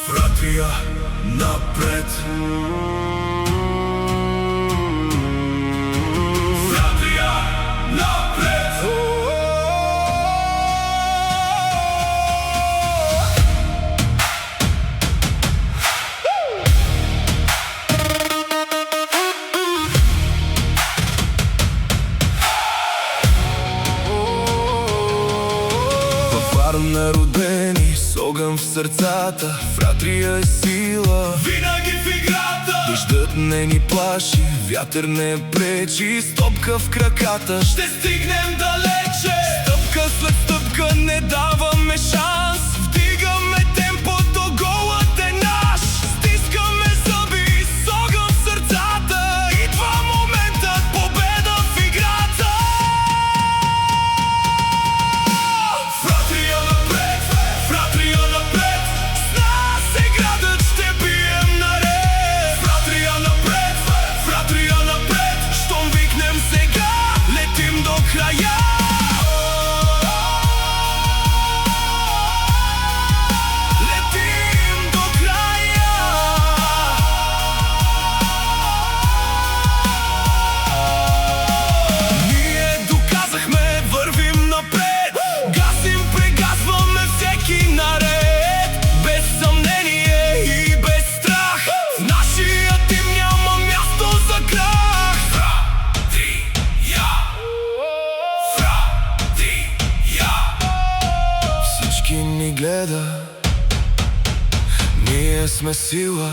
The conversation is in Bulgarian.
Фратрия напред! Фратрия напред! Във Варна родени, с огън в сърцата, Фратрия е сила винаги в играта. Дъждът не ни плаши, вятър не пречи, с топка в краката ще стигнем далече. Стъпка след стъпка не даваме шанс, вдигаме темпото, голът е наш. Стискаме зъби с огън в сърцата, идва моментът, победа в играта. Фратрия напред, Фратрия напред, с нас е градът, ще бием наред. Фратрия напред, Фратрия напред, щом викнем сега, летим до края. Летим до края. Ние доказахме, вървим напред, гасим, прегазваме всеки наред. Без съмнение и без страх, в нашия тим няма място за крах. Фратрия, Фратрия. Всички ни гледат, ние сме сила.